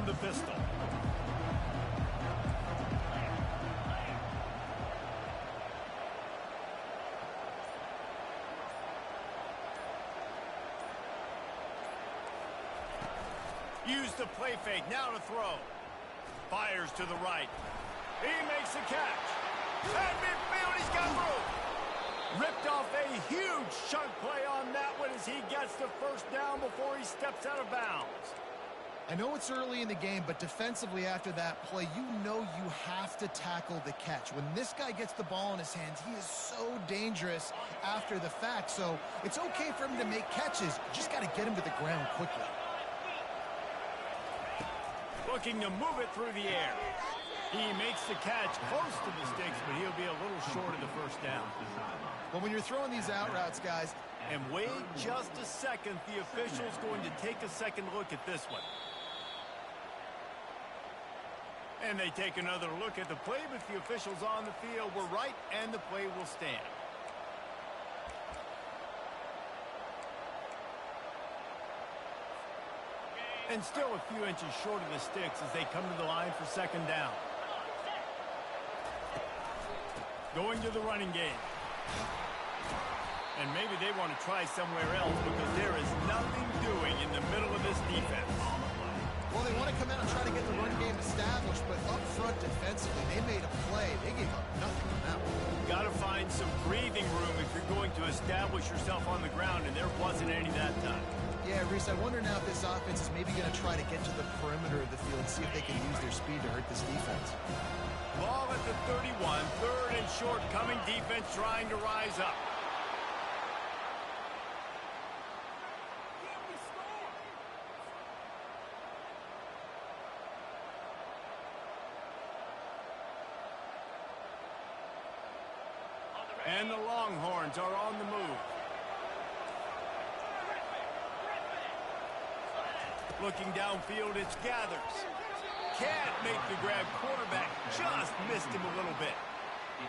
from the pistol. Use the play fake, now to throw. Fires to the right. He makes the catch. At midfield, he's got room. Ripped off a huge chunk play on that one as he gets the first down before he steps out of bounds. I know it's early in the game, but defensively after that play, you know you have to tackle the catch. When this guy gets the ball in his hands, he is so dangerous after the fact. So it's okay for him to make catches. You just got to get him to the ground quickly. Looking to move it through the air. He makes the catch close to the sticks, but he'll be a little short of the first down. Well, when you're throwing these out routes, guys. And wait just a second. The official's going to take a second look at this one. And they take another look at the play, but the officials on the field were right, and the play will stand. And still a few inches short of the sticks as they come to the line for second down. Going to the running game. And maybe they want to try somewhere else because there is nothing doing in the middle of this defense. Well, they want to come out and try to get the run game established, but up front defensively, they made a play. They gave up nothing on that one. Got to find some breathing room if you're going to establish yourself on the ground, and there wasn't any that time. Yeah, Reese, I wonder now if this offense is maybe going to try to get to the perimeter of the field and see if they can use their speed to hurt this defense. Ball at the 31, third and short, coming defense trying to rise up. And the Longhorns are on the move. Looking downfield, it's Gathers. Can't make the grab. Quarterback just missed him a little bit.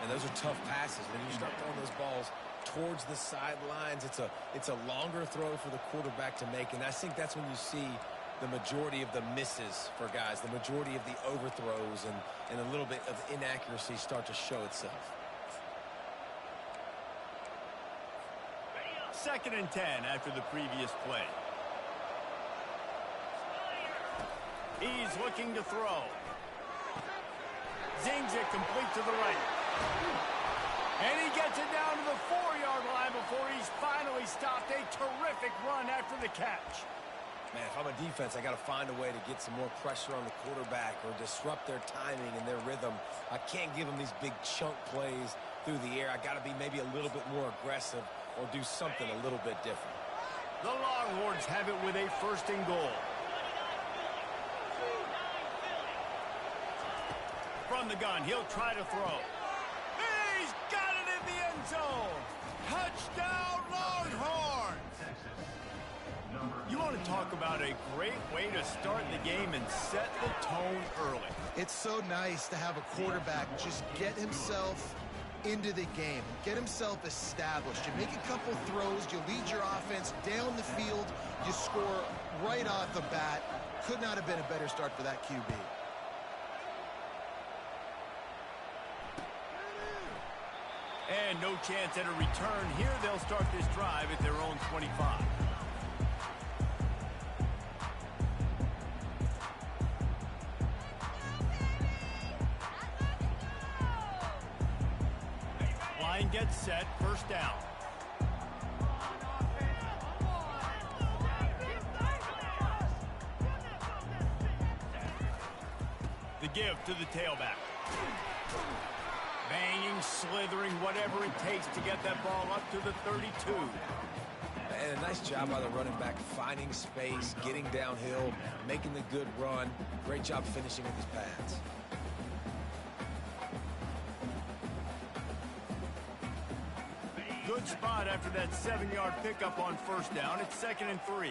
And those are tough passes. When you start throwing those balls towards the sidelines, it's a longer throw for the quarterback to make. And I think that's when you see the majority of the misses for guys, the majority of the overthrows and a little bit of inaccuracy start to show itself. Second and 10 after the previous play. He's looking to throw. Zings it complete to the right. And he gets it down to the 4-yard line before he's finally stopped. A terrific run after the catch. Man, if I'm a defense, I got to find a way to get some more pressure on the quarterback or disrupt their timing and their rhythm. I can't give them these big chunk plays through the air. I got to be maybe a little bit more aggressive or do something a little bit different. The Longhorns have it with a first and goal. From the gun, he'll try to throw. He's got it in the end zone. Touchdown, Longhorns! You want to talk about a great way to start the game and set the tone early. It's so nice to have a quarterback just get himself into the game, get himself established. You make a couple throws, you lead your offense down the field, you score right off the bat. Could not have been a better start for that QB. And no chance at a return here. They'll start this drive at their own 25. Line gets set, first down. The give to the tailback. Banging, slithering, whatever it takes to get that ball up to the 32. And a nice job by the running back, finding space, getting downhill, making the good run. Great job finishing with his pads. Good spot after that 7-yard pickup on first down. It's 2nd and 3.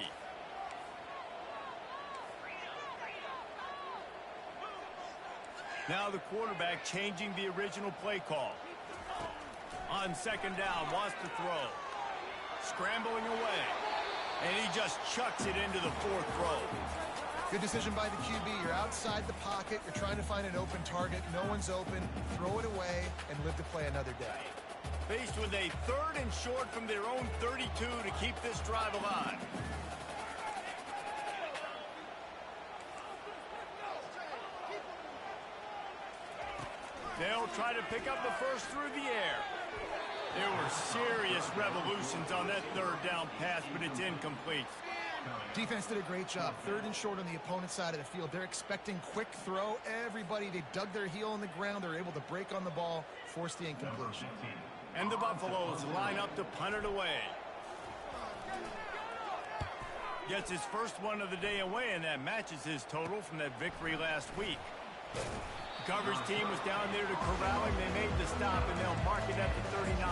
Now the quarterback changing the original play call. On second down, wants to throw. Scrambling away. And he just chucks it into the 4th row. Good decision by the QB. You're outside the pocket. You're trying to find an open target. No one's open. Throw it away and live to play another day. Faced with a 3rd and short from their own 32 to keep this drive alive. They'll try to pick up the first through the air. There were serious revolutions on that 3rd down pass, but it's incomplete. Defense did a great job. 3rd and short on the opponent's side of the field. They're expecting quick throw. Everybody, they dug their heel in the ground. They're able to break on the ball, force the incompletion. And the Buffaloes line up to punt it away. Gets his first one of the day away, and that matches his total from that victory last week. Coverage team was down there to corral him. They made the stop, and they'll mark it at the 39.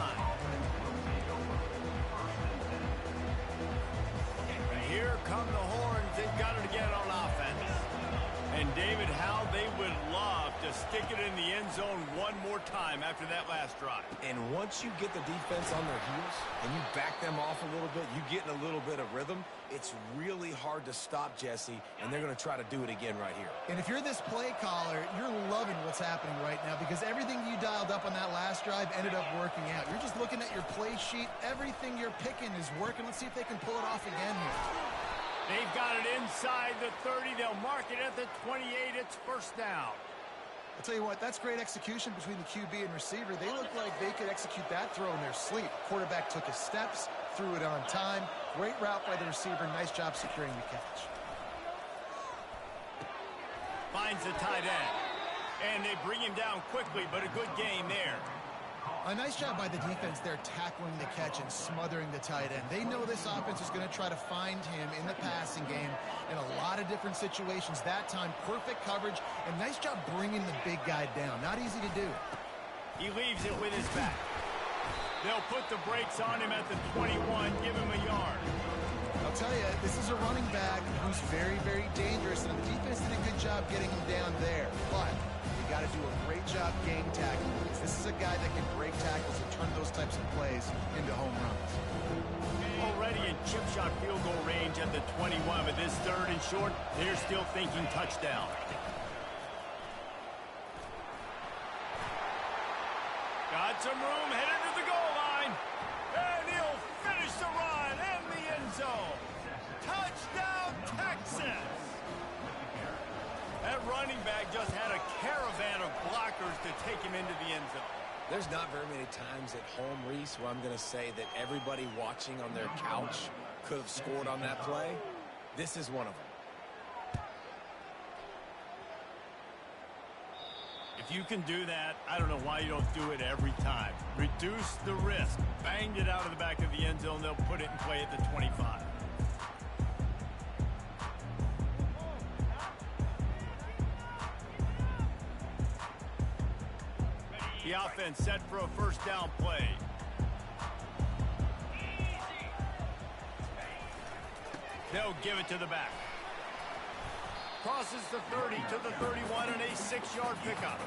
And here come the horns. They've got it again on offense. And David, how they would love to stick it in the end zone one more time after that last drive. And once you get the defense on their heels and you back them off a little bit, you get in a little bit of rhythm, it's really hard to stop, Jesse, and they're going to try to do it again right here. And if you're this play caller, you're loving what's happening right now because everything you dialed up on that last drive ended up working out. You're just looking at your play sheet. Everything you're picking is working. Let's see if they can pull it off again here. They've got it inside the 30. They'll mark it at the 28. It's first down. I'll tell you what, that's great execution between the QB and receiver. They look like they could execute that throw in their sleep. Quarterback took his steps, threw it on time. Great route by the receiver. Nice job securing the catch. Finds the tight end. And they bring him down quickly, but a good game there. A nice job by the defense there tackling the catch and smothering the tight end. They know this offense is going to try to find him in the passing game in a lot of different situations. That time, perfect coverage, and nice job bringing the big guy down. Not easy to do. He leaves it with his back. They'll put the brakes on him at the 21, give him a yard. I'll tell you, this is a running back who's very, very dangerous, and the defense did a good job getting him down there. But you got to do a great job game tackling. This is a guy that can break tackles and turn those types of plays into home runs. Already in chip shot field goal range at the 21, but this 3rd and short, they're still thinking touchdown. Got some room, headed to the goal line, and he'll finish the run in the end zone. Touchdown, Texas! That running back just had a caravan of blockers to take him into the end zone. There's not very many times at home, Reese, where I'm going to say that everybody watching on their couch could have scored on that play. This is one of them. If you can do that, I don't know why you don't do it every time. Reduce the risk. Banged it out of the back of the end zone. They'll put it in play at the 25. The offense set for a first down play. They'll give it to the back. Crosses the 30 to the 31 and a 6-yard pickup.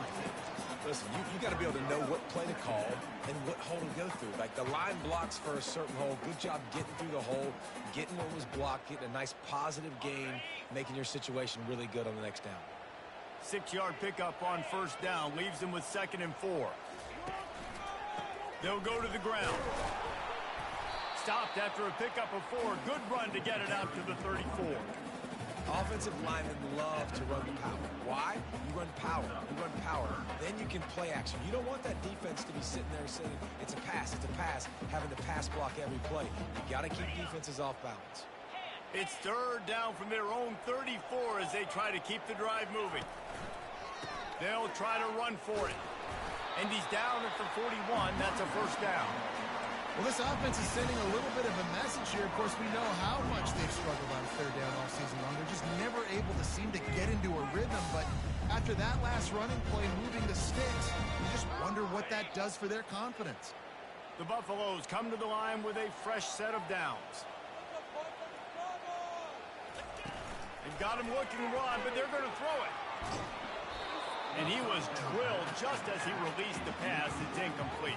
Listen, you got to be able to know what play to call and what hole to go through. Like the line blocks for a certain hole. Good job getting through the hole, getting what was blocked, getting a nice positive gain, making your situation really good on the next down. 6-yard pickup on first down. Leaves them with 2nd and 4. They'll go to the ground. Stopped after a pickup of 4. Good run to get it out to the 34. Offensive linemen love to run the power. Why? You run power. You run power. Then you can play action. You don't want that defense to be sitting there saying, it's a pass, having to pass block every play. You got to keep defenses off balance. It's 3rd down from their own 34 as they try to keep the drive moving. They'll try to run for it. And he's down at the 41. That's a first down. Well, this offense is sending a little bit of a message here. Of course, we know how much they've struggled on 3rd down all season long. They're just never able to seem to get into a rhythm. But after that last running play, moving the sticks, you just wonder what that does for their confidence. The Buffaloes come to the line with a fresh set of downs. They've got him looking to run, but they're going to throw it. And he was drilled just as he released the pass. It's incomplete.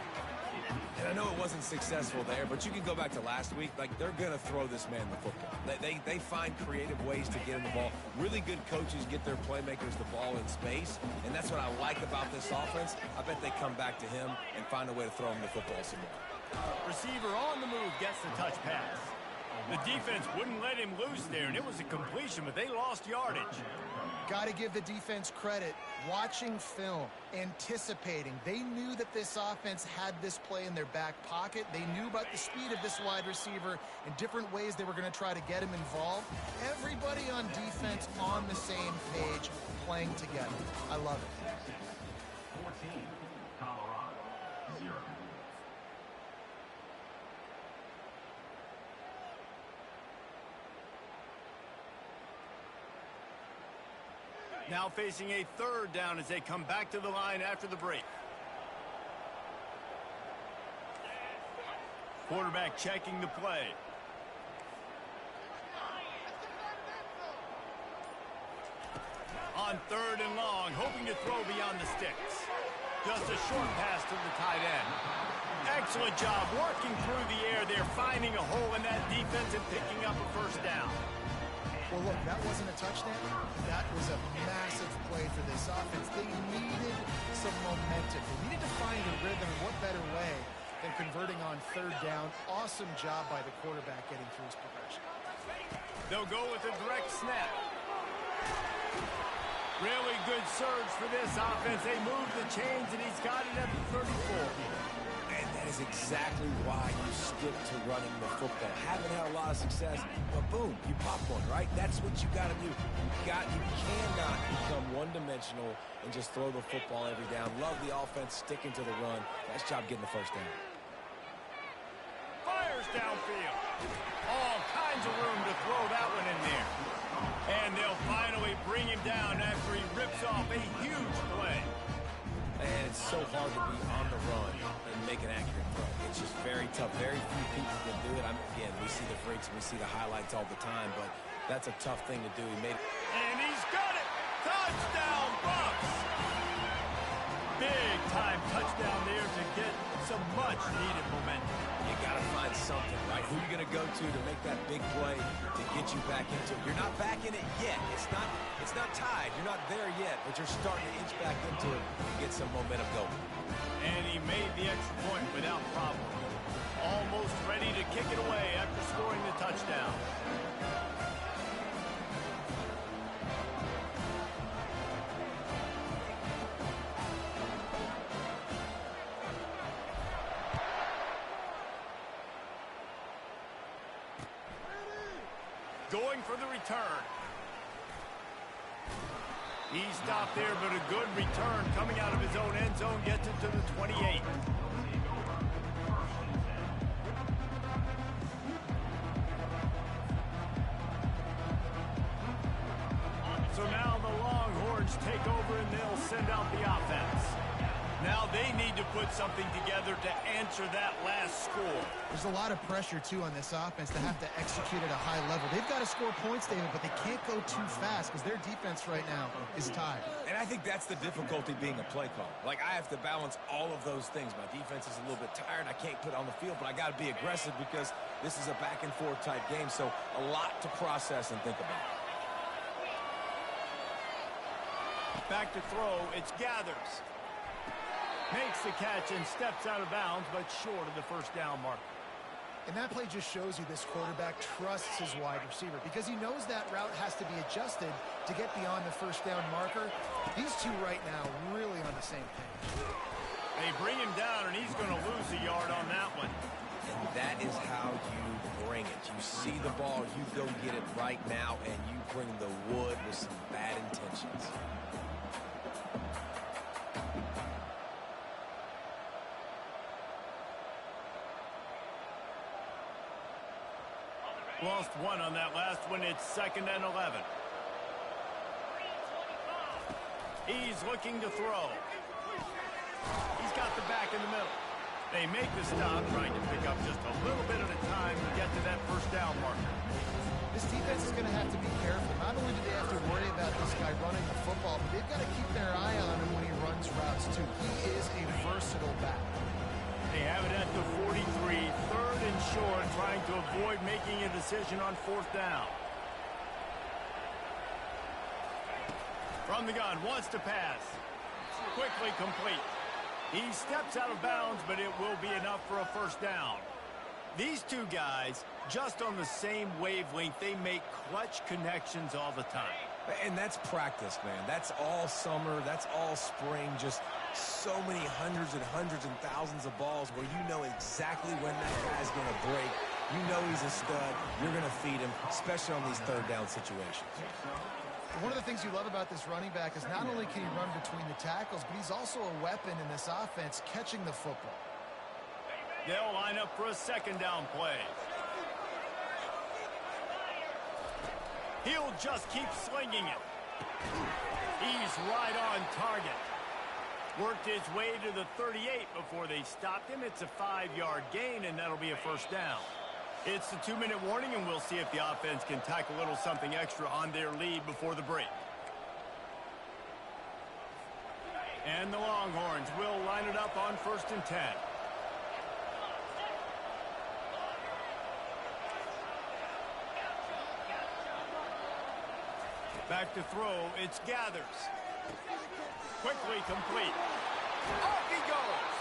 And I know it wasn't successful there, but you can go back to last week. Like, they're going to throw this man the football. They find creative ways to get him the ball. Really good coaches get their playmakers the ball in space, and that's what I like about this offense. I bet they come back to him and find a way to throw him the football some more. Receiver on the move gets the touch pass. The defense wouldn't let him loose there, and it was a completion, but they lost yardage. Got to give the defense credit. Watching film, anticipating. They knew that this offense had this play in their back pocket. They knew about the speed of this wide receiver and different ways they were going to try to get him involved. Everybody on defense on the same page, playing together. I love it. 14, Colorado, 0. Now facing a third down as they come back to the line after the break. Quarterback checking the play. On third and long, hoping to throw beyond the sticks. Just a short pass to the tight end. Excellent job working through the air there, finding a hole in that defense and picking up a first down. Well, look, that wasn't a touchdown. That was a massive play for this offense. They needed some momentum. They needed to find a rhythm, and what better way than converting on third down. Awesome job by the quarterback getting through his progression. They'll go with a direct snap. Really good surge for this offense. They move the chains, and he's got it at the 34. And that is exactly why you stick to running the football. Haven't had a lot of success, but boom, you pop one, right? That's what you got to do. You cannot become one-dimensional and just throw the football every down. Love the offense sticking to the run. Nice job getting the first down. Fires downfield. All kinds of room to throw that one in there. And they'll finally bring him down after he rips off a huge play. And it's so hard to be on the run and make an accurate throw. It's just very tough. Very few people can do it. Again, we see the freaks, we see the highlights all the time, but that's a tough thing to do. He made it. And he's got it. Touchdown, Buffs. Big time touchdown there to get some much needed momentum. You got to find something, right? Who are you going to go to make that big play to get you back into it? You're not back in it yet. It's not tied. You're not there yet, but you're starting to inch back into it and get some momentum going. And he made the extra point without problem. Almost ready to kick it away after scoring the touchdown. Going for the return. He stopped there, but a good return coming out of his own end zone gets it to the 28. So now the Longhorns take over and they'll send out the offense. Now they need to put something together to answer that last score. There's a lot of pressure, too, on this offense to have to execute at a high level. They've got to score points, David, but they can't go too fast because their defense right now is tied. And I think that's the difficulty being a play caller. Like, I have to balance all of those things. My defense is a little bit tired. I can't put it on the field, but I got to be aggressive because this is a back-and-forth type game, so a lot to process and think about. Back to throw, it's Gathers. Makes the catch and steps out of bounds, but short of the first down marker. And that play just shows you this quarterback trusts his wide receiver because he knows that route has to be adjusted to get beyond the first down marker. These two right now really on the same page. They bring him down, and he's going to lose a yard on that one. And that is how you bring it. You see the ball, you go get it right now, and you bring the wood with some bad intentions. Lost one on that last one. It's 2nd and 11. He's looking to throw. He's got the back in the middle. They make the stop, trying to pick up just a little bit at a time to get to that first down marker. This defense is going to have to be careful. Not only do they have to worry about this guy running the football, but they've got to keep their eye on him when he runs routes, too. He is a versatile back. A They have it at the 43, third and short, trying to avoid making a decision on fourth down. From the gun, wants to pass. Quickly complete. He steps out of bounds, but it will be enough for a first down. These two guys, just on the same wavelength, they make clutch connections all the time. And that's practice, man. That's all summer. That's all spring. Just so many hundreds and thousands of balls where you know exactly when that guy's going to break. You know he's a stud. You're going to feed him, especially on these third down situations. One of the things you love about this running back is not only can he run between the tackles, but he's also a weapon in this offense catching the football. They'll line up for a second down play. He'll just keep slinging it. He's right on target. Worked his way to the 38 before they stopped him. It's a 5-yard gain, and that'll be a first down. It's the 2-minute warning, and we'll see if the offense can tack a little something extra on their lead before the break. And the Longhorns will line it up on 1st and 10. Back to throw, it's Gathers. Quickly complete. Off he goes.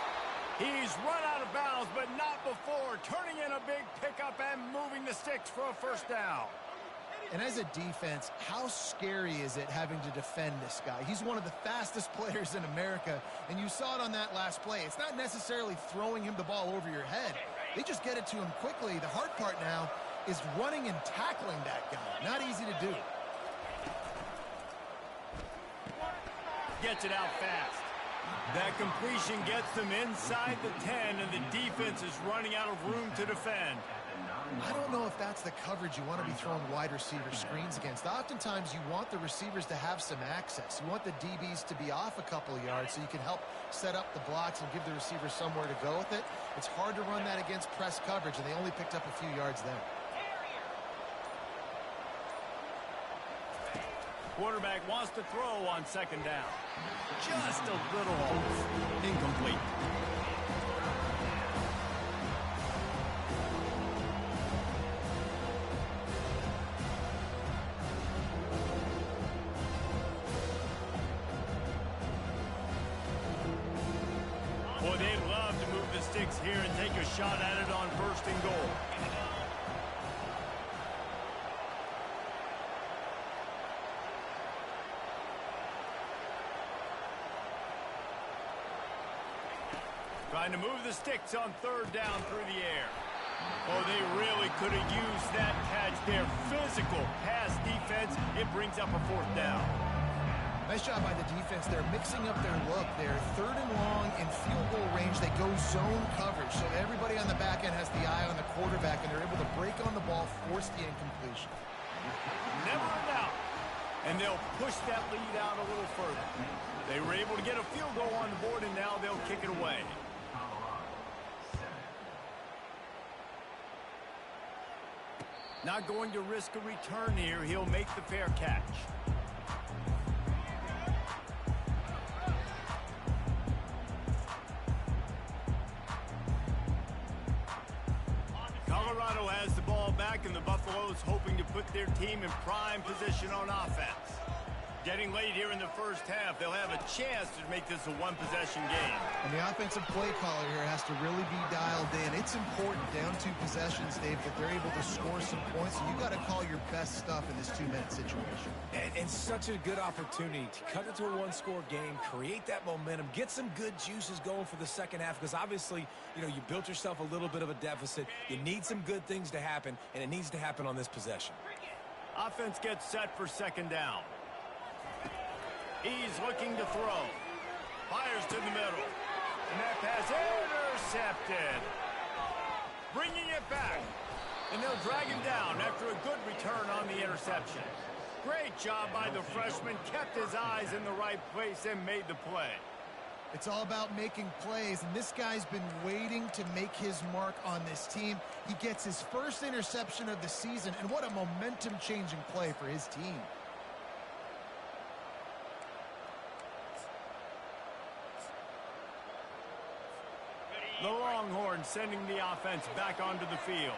He's run out of bounds, but not before. Turning in a big pickup and moving the sticks for a first down. And as a defense, how scary is it having to defend this guy? He's one of the fastest players in America, and you saw it on that last play. It's not necessarily throwing him the ball over your head. They just get it to him quickly. The hard part now is running and tackling that guy. Not easy to do. Gets it out fast. That completion gets them inside the 10, and the defense is running out of room to defend. I don't know if that's the coverage you want to be throwing wide receiver screens against. Oftentimes, you want the receivers to have some access. You want the DBs to be off a couple of yards so you can help set up the blocks and give the receivers somewhere to go with it. It's hard to run that against press coverage, and they only picked up a few yards there. Quarterback wants to throw on second down. Just a little off. Incomplete. Boy, they'd love to move the sticks here and take a shot at it on 1st and goal. Trying to move the sticks on 3rd down through the air. Oh, they really could have used that catch there. Physical pass defense. It brings up a 4th down. Nice job by the defense. They're mixing up their look. They're 3rd and long in field goal range. They go zone coverage. So everybody on the back end has the eye on the quarterback, and they're able to break on the ball, force the incompletion. Never in doubt. And they'll push that lead out a little further. They were able to get a field goal on the board, and now they'll kick it away. Not going to risk a return here. He'll make the fair catch. Colorado has the ball back, and the Buffaloes hoping to put their team in prime position on offense. Getting late here in the first half, they'll have a chance to make this a one-possession game. And the offensive play caller here has to really be dialed in. It's important down 2 possessions, Dave, that they're able to score some points. And you got to call your best stuff in this 2-minute situation. And such a good opportunity to cut it to a 1-score game, create that momentum, get some good juices going for the second half, because obviously, you know, you built yourself a little bit of a deficit. You need some good things to happen, and it needs to happen on this possession. Offense gets set for second down. He's looking to throw. Fires to the middle. And that pass intercepted. Bringing it back. And they'll drag him down after a good return on the interception. Great job by the freshman. Kept his eyes in the right place and made the play. It's all about making plays, and this guy's been waiting to make his mark on this team. He gets his first interception of the season, and what a momentum-changing play for his team. The Longhorns sending the offense back onto the field.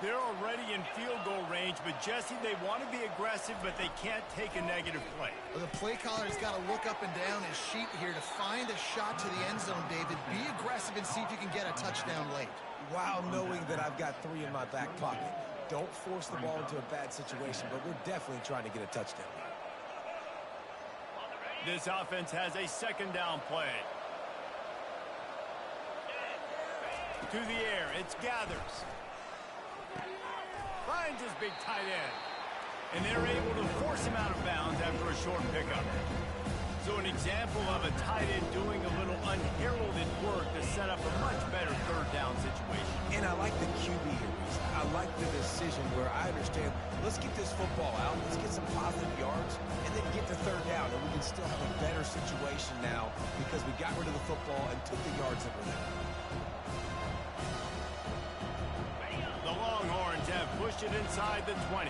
They're already in field goal range, but Jesse, they want to be aggressive, but they can't take a negative play. Well, the play caller's got to look up and down his sheet here to find a shot to the end zone, David. Be aggressive and see if you can get a touchdown late. While knowing that I've got 3 in my back pocket. Don't force the ball into a bad situation, but we're definitely trying to get a touchdown. This offense has a second down play. To the air, it's Gathers. Finds his big tight end. And they're able to force him out of bounds after a short pickup. So an example of a tight end doing a little unheralded work to set up a much better third down situation. And I like the QB here. I like the decision where I understand, let's get this football out, let's get some positive yards, and then get to third down, and we can still have a better situation now because we got rid of the football and took the yards that were there. The Longhorns have pushed it inside the 20.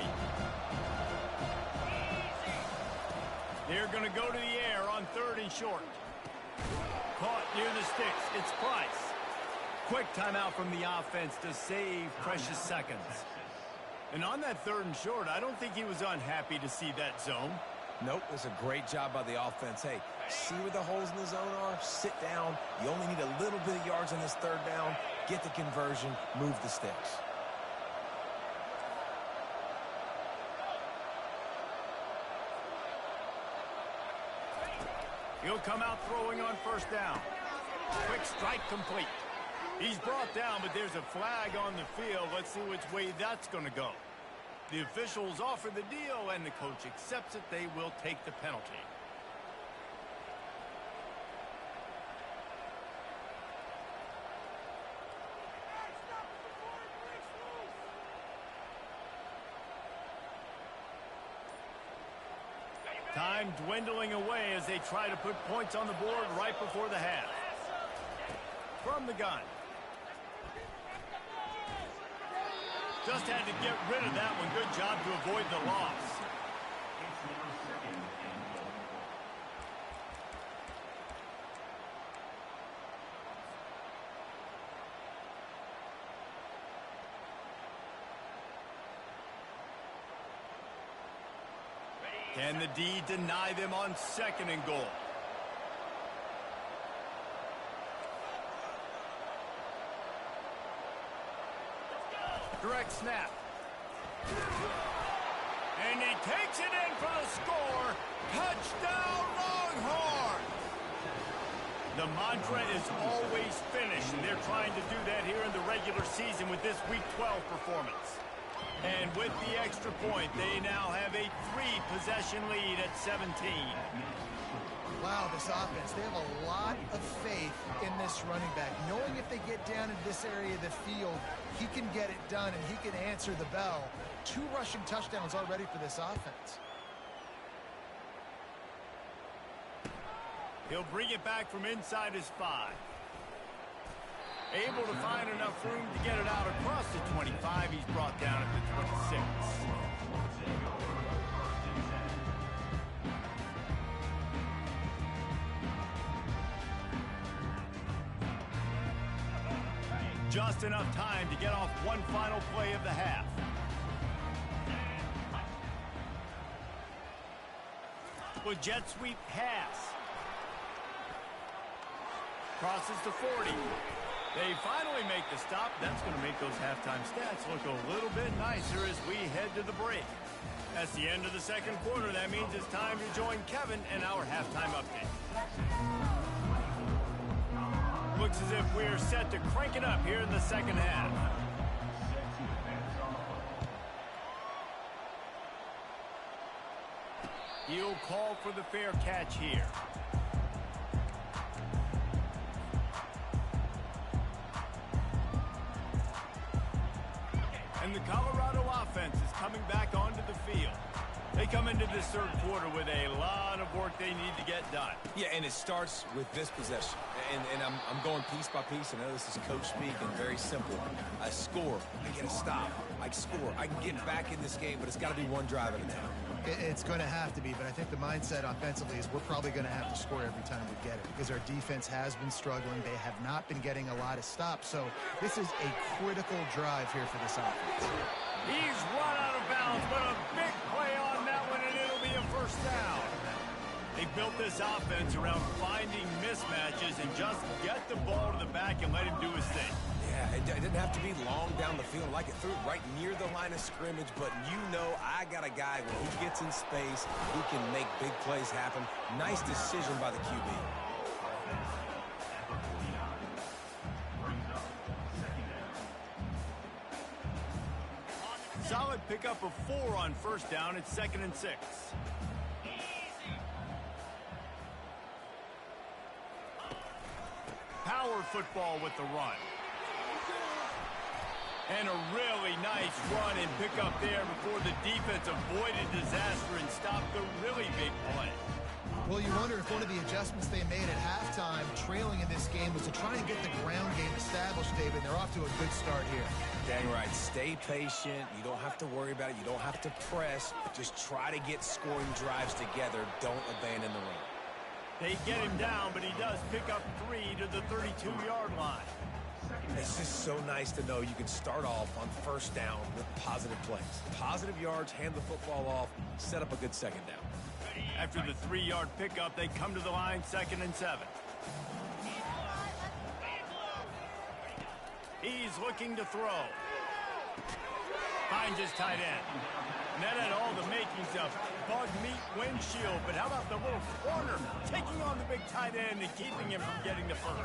They're going to go to the air on 3rd and short. Caught near the sticks. It's Price. Quick timeout from the offense to save precious seconds. And on that 3rd and short, I don't think he was unhappy to see that zone. Nope, it was a great job by the offense. Hey, see where the holes in the zone are? Sit down. You only need a little bit of yards on this 3rd down. Get the conversion. Move the sticks. He'll come out throwing on 1st down. Quick strike complete. He's brought down, but there's a flag on the field. Let's see which way that's going to go. The officials offer the deal, and the coach accepts it. They will take the penalty. Time dwindling away as they try to put points on the board right before the half. From the gun. Just had to get rid of that one. Good job to avoid the loss. Can the D deny them on 2nd and goal? Direct snap. And he takes it in for the score. Touchdown, Longhorn! The mantra is always finish, and they're trying to do that here in the regular season with this Week 12 performance. And with the extra point, they now have a 3-possession lead at 17. Wow, this offense, they have a lot of faith in this running back. Knowing if they get down in this area of the field, he can get it done and he can answer the bell. 2 rushing touchdowns already for this offense. He'll bring it back from inside his 5. Able to find enough room to get it out across the 25. He's brought down at the 26. Just enough time to get off one final play of the half. With jet sweep pass. Crosses to 40. They finally make the stop. That's going to make those halftime stats look a little bit nicer as we head to the break. That's the end of the 2nd quarter. That means it's time to join Kevin and our halftime update. Looks as if we're set to crank it up here in the 2nd half. He'll call for the fair catch here. And the Colorado offense is coming back onto the field. They come into this 3rd quarter with a lot of work they need to get done. Yeah, and it starts with this possession. And I'm going piece by piece. I know this is coach speak and very simple. I score, I get a stop, I score, I can get back in this game, but it's got to be one drive at a time. It's going to have to be, but I think the mindset offensively is we're probably going to have to score every time we get it because our defense has been struggling. They have not been getting a lot of stops, so this is a critical drive here for this offense. He's run out of bounds, but a big play on that one, and it'll be a first down. They built this offense around finding mismatches and just get the ball to the back and let him do his thing. Yeah, it didn't have to be long down the field. Like it threw it right near the line of scrimmage, but you know I got a guy when he gets in space, he can make big plays happen. Nice decision by the QB. Solid pickup of 4 on first down. It's 2nd and 6. Power football with the run. And a really nice run and pickup there before the defense avoided disaster and stopped the really big play. Well, you wonder if one of the adjustments they made at halftime, trailing in this game, was to try and get the ground game established, David. They're off to a good start here. Dang right. Stay patient. You don't have to worry about it. You don't have to press. Just try to get scoring drives together. Don't abandon the run. They get him down, but he does pick up 3 to the 32-yard line. It's just so nice to know you can start off on first down with positive plays. Positive yards, hand the football off, set up a good second down. After the 3-yard pickup, they come to the line 2nd and 7. He's looking to throw. Finds his tight end. And that had all the makings of bug meat windshield. But how about the little corner taking on the big tight end and keeping him from getting the first?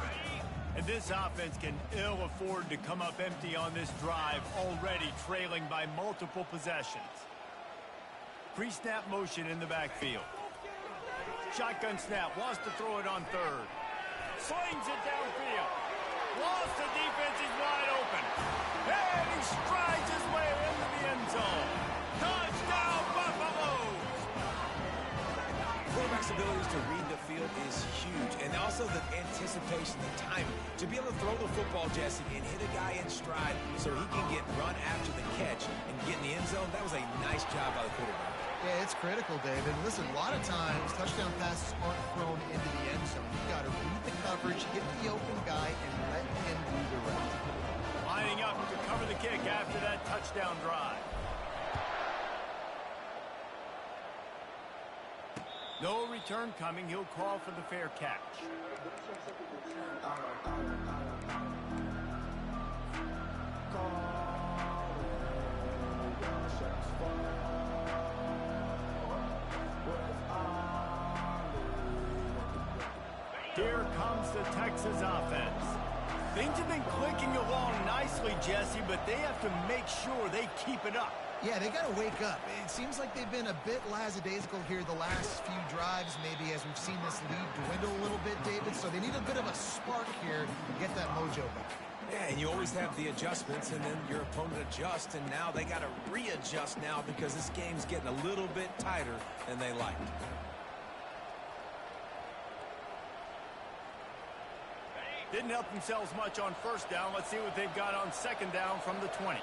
And this offense can ill afford to come up empty on this drive, already trailing by multiple possessions. Pre-snap motion in the backfield. Shotgun snap, wants to throw it on 3rd. Slings it downfield. Lost the defense, is wide open. And he strides his way into the end zone. Touchdown, Buffaloes! Quarterback's abilities to read the field is huge. And also the anticipation, the timing. To be able to throw the football, Jesse, and hit a guy in stride so he can get run after the catch and get in the end zone, that was a nice job by the quarterback. Yeah, it's critical, David. Listen, a lot of times, touchdown passes aren't thrown into the end zone. You've got to read the coverage, hit the open guy, and let him do the rest. Lining up to cover the kick after that touchdown drive. No return coming. He'll call for the fair catch. Here comes the Texas offense. Things have been clicking along nicely, Jesse, but they have to make sure they keep it up. Yeah, they got to wake up. It seems like they've been a bit lackadaisical here the last few drives, maybe as we've seen this lead dwindle a little bit, David. So they need a bit of a spark here to get that mojo back. Yeah, and you always have the adjustments, and then your opponent adjusts, and now they got to readjust now because this game's getting a little bit tighter than they liked. Didn't help themselves much on first down. Let's see what they've got on second down from the 20.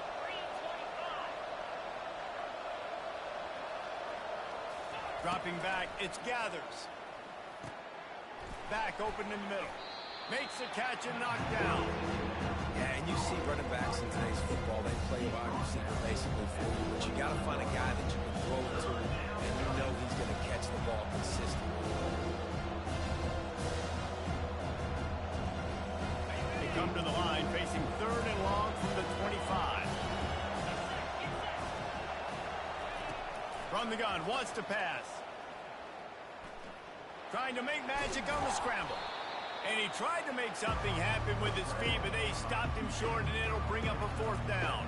Dropping back, it's Gathers. Back open in the middle. Makes the catch and knocked down. Yeah, and you see running backs in today's football, they play wide receiver basically for you, but you got to find a guy that you can throw it to, and you know he's going to catch the ball consistently. They come to the line, facing 3rd and long from the 25. From the gun, wants to pass. Trying to make magic on the scramble. And he tried to make something happen with his feet, but they stopped him short, and it'll bring up a 4th down.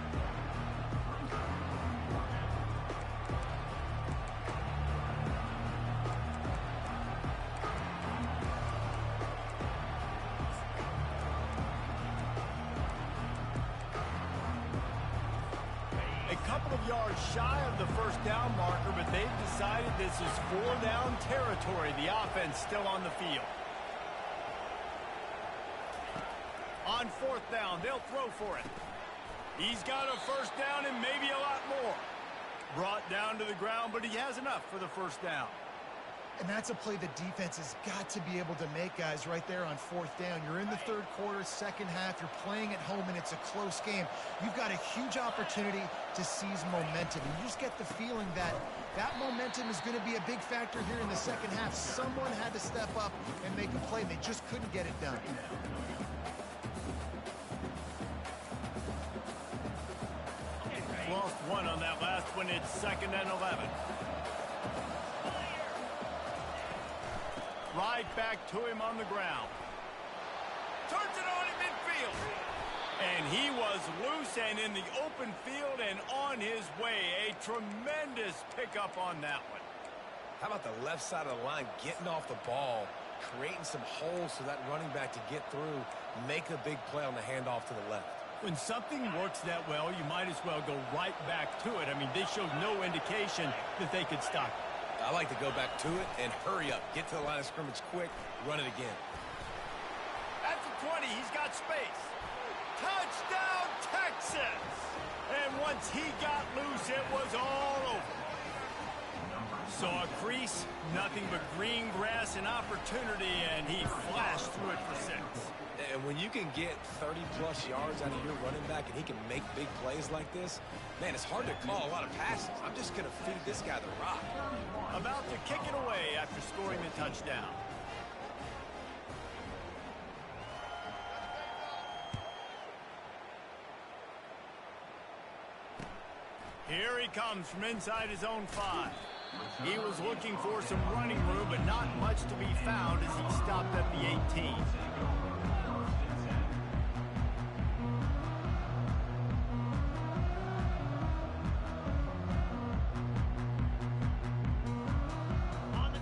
A couple of yards shy of the 1st down marker, but they've decided this is 4-down territory. The offense still on the field. On 4th down, they'll throw for it. He's got a 1st down and maybe a lot more. Brought down to the ground, but he has enough for the first down. And that's a play the defense has got to be able to make, guys, right there on fourth down. You're in the third quarter, second half. You're playing at home, and it's a close game. You've got a huge opportunity to seize momentum. And you just get the feeling that that momentum is going to be a big factor here in the second half. Someone had to step up and make a play, and they just couldn't get it done. Lost one on that last one. It's 2nd and 11. Right back to him on the ground. Turns it on in midfield. And he was loose and in the open field and on his way. A tremendous pickup on that one. How about the left side of the line getting off the ball, creating some holes for that running back to get through, make a big play on the handoff to the left. When something works that well, you might as well go right back to it. I mean, they showed no indication that they could stop it. I like to go back to it and hurry up. Get to the line of scrimmage quick, run it again. At the 20, he's got space. Touchdown, Texas! And once he got loose, it was all over. Saw a crease, nothing but green grass and opportunity, and he flashed through it for 6. And when you can get 30-plus yards out of your running back and he can make big plays like this, man, it's hard to call a lot of passes. I'm just going to feed this guy the rock. About to kick it away after scoring the touchdown. Here he comes from inside his own 5. He was looking for some running room, but not much to be found as he stopped at the 18.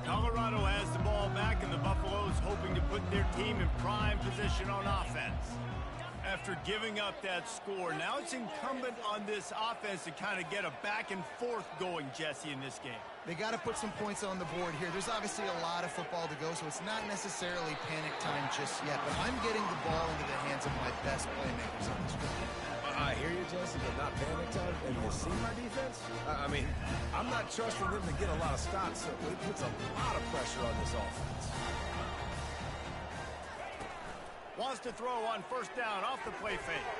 Colorado has the ball back, and the Buffaloes hoping to put their team in prime position on offense. After giving up that score, now it's incumbent on this offense to kind of get a back and forth going, Jesse, in this game. They got to put some points on the board here. There's obviously a lot of football to go, so it's not necessarily panic time just yet. But I'm getting the ball into the hands of my best playmakers on this field. I hear you, Jesse, but not panic time. And you see my defense? I mean, I'm not trusting them to get a lot of stops, so it puts a lot of pressure on this offense. Wants to throw on first down off the play fake.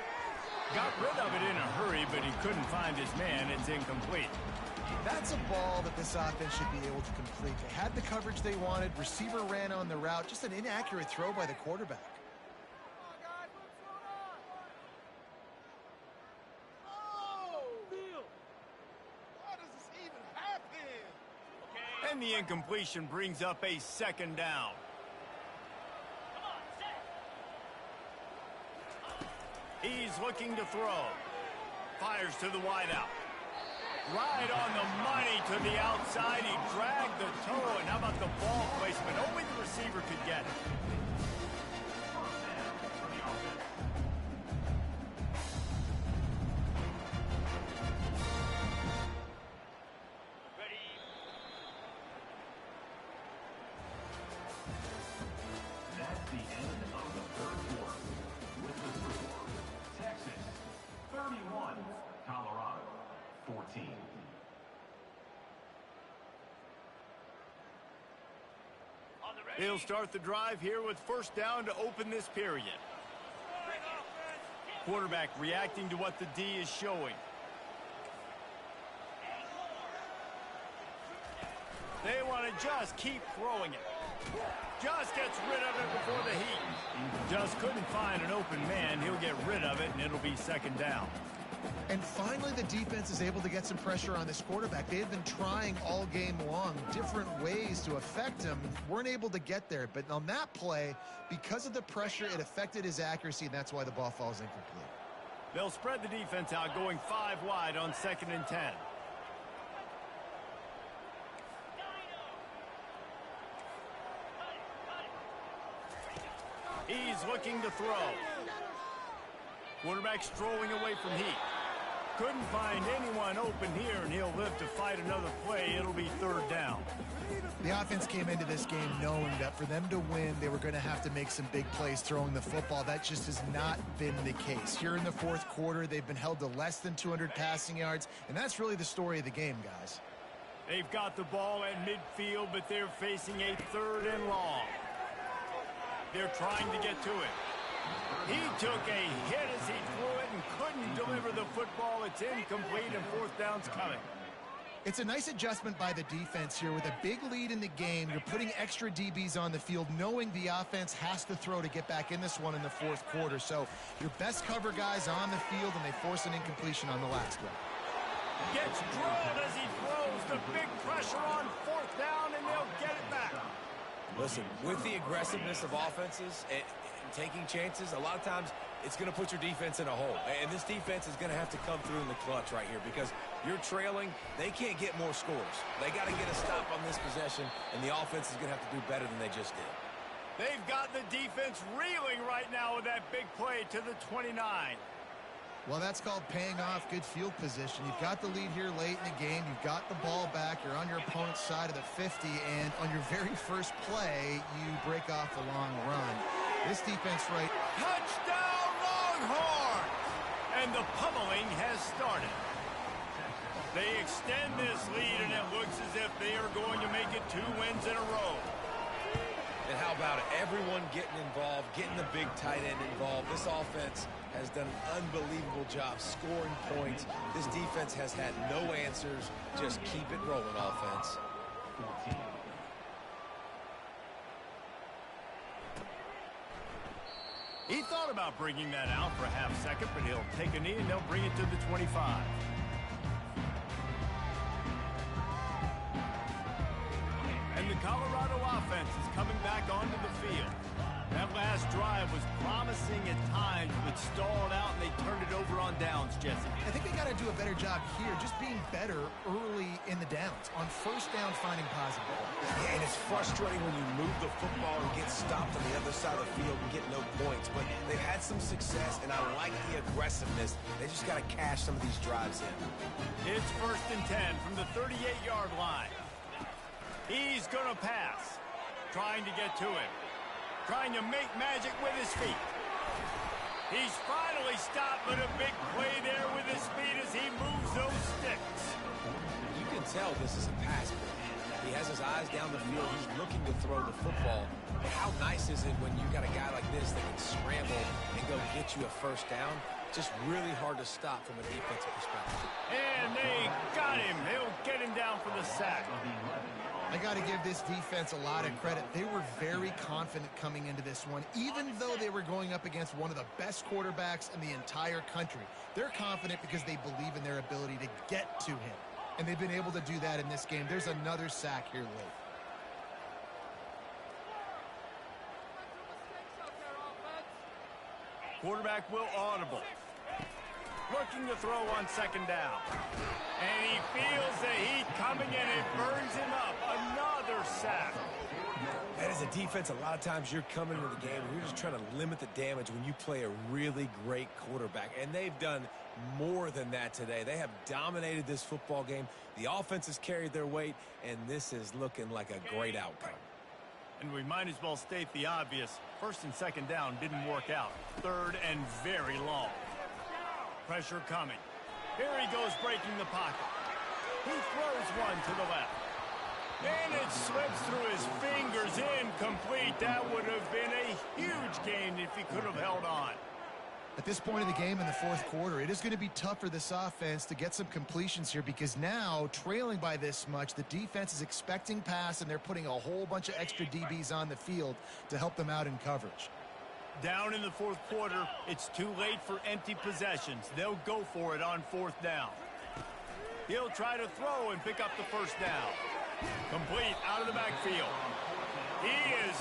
Got rid of it in a hurry, but he couldn't find his man. It's incomplete. That's a ball that this offense should be able to complete. They had the coverage they wanted. Receiver ran on the route. Just an inaccurate throw by the quarterback. And the incompletion brings up a 2nd down. He's looking to throw. Fires to the wideout. Right on the money to the outside. He dragged the toe. And how about the ball placement? Only the receiver could get it. That's the end of the third quarter. With the score, Texas 31, Colorado 14. He'll start the drive here with first down to open this period. Quarterback reacting to what the D is showing. They want to just keep throwing it. Just gets rid of it before the heat. Just couldn't find an open man. He'll get rid of it, and it'll be 2nd down. And finally, the defense is able to get some pressure on this quarterback. They had been trying all game long different ways to affect him. Weren't able to get there. But on that play, because of the pressure, it affected his accuracy, and that's why the ball falls incomplete. They'll spread the defense out, going 5 wide on 2nd and 10. He's looking to throw. Quarterback strolling away from heat. Couldn't find anyone open here, and he'll live to fight another play. It'll be third down. The offense came into this game knowing that for them to win, they were going to have to make some big plays throwing the football. That just has not been the case. Here in the fourth quarter, they've been held to less than 200 passing yards, and that's really the story of the game, guys. They've got the ball at midfield, but they're facing a third and long. They're trying to get to it. He took a hit as he threw it and couldn't deliver the football. It's incomplete, and fourth down's coming. It's a nice adjustment by the defense here. With a big lead in the game, you're putting extra DBs on the field, knowing the offense has to throw to get back in this one in the fourth quarter. So your best cover guys on the field, and they force an incompletion on the last one. Gets drilled as he throws. The big pressure on fourth down, and they'll get it back. Listen, with the aggressiveness of offenses and taking chances, a lot of times it's going to put your defense in a hole. And this defense is going to have to come through in the clutch right here because you're trailing. They can't get more scores. They got to get a stop on this possession, and the offense is going to have to do better than they just did. They've got the defense reeling right now with that big play to the 29. Well, that's called paying off good field position. You've got the lead here late in the game. You've got the ball back. You're on your opponent's side of the 50, and on your very first play, you break off a long run. This defense right... Touchdown, Longhorns! And the pummeling has started. They extend this lead, and it looks as if they are going to make it 2 wins in a row. And how about it? Everyone getting involved, getting the big tight end involved. This offense has done an unbelievable job scoring points. This defense has had no answers. Just keep it rolling, offense. He thought about bringing that out for a half second, but he'll take a knee and they'll bring it to the 25. And the Colorado offense is coming back onto the field. That last drive was promising at times, but stalled out, and they turned it over on downs, Jesse. I think they got to do a better job here, just being better early in the downs. On first down, finding positive. Yeah, and it's frustrating when you move the football and get stopped on the other side of the field and get no points. But they've had some success, and I like the aggressiveness. They just got to cash some of these drives in. It's 1st and 10 from the 38-yard line. He's going to pass, trying to get to him. Trying to make magic with his feet. He's finally stopped, but a big play there with his feet as he moves those sticks. You can tell this is a pass play. He has his eyes down the field. He's looking to throw the football. But how nice is it when you got a guy like this that can scramble and go get you a first down? Just really hard to stop from a defensive perspective. And they got him. They'll get him down for the sack. I got to give this defense a lot of credit. They were very confident coming into this one, even though they were going up against one of the best quarterbacks in the entire country. They're confident because they believe in their ability to get to him, and they've been able to do that in this game. There's another sack here late. Quarterback will audible. Looking to throw on 2nd down. And he feels the heat coming in. It burns him up. Another sack. And as a defense, a lot of times you're coming into the game and you're just trying to limit the damage when you play a really great quarterback. And they've done more than that today. They have dominated this football game. The offense has carried their weight, and this is looking like a great outcome. And we might as well state the obvious. 1st and 2nd down didn't work out. 3rd and very long. Pressure coming. Here he goes breaking the pocket. He throws one to the left. And it slips through his fingers, incomplete. That would have been a huge gain if he could have held on. At this point of the game in the fourth quarter, it is going to be tough for this offense to get some completions here because now, trailing by this much, the defense is expecting pass, and they're putting a whole bunch of extra DBs on the field to help them out in coverage. Down in the fourth quarter, it's too late for empty possessions. They'll go for it on 4th down. He'll try to throw and pick up the 1st down. Complete out of the backfield. He is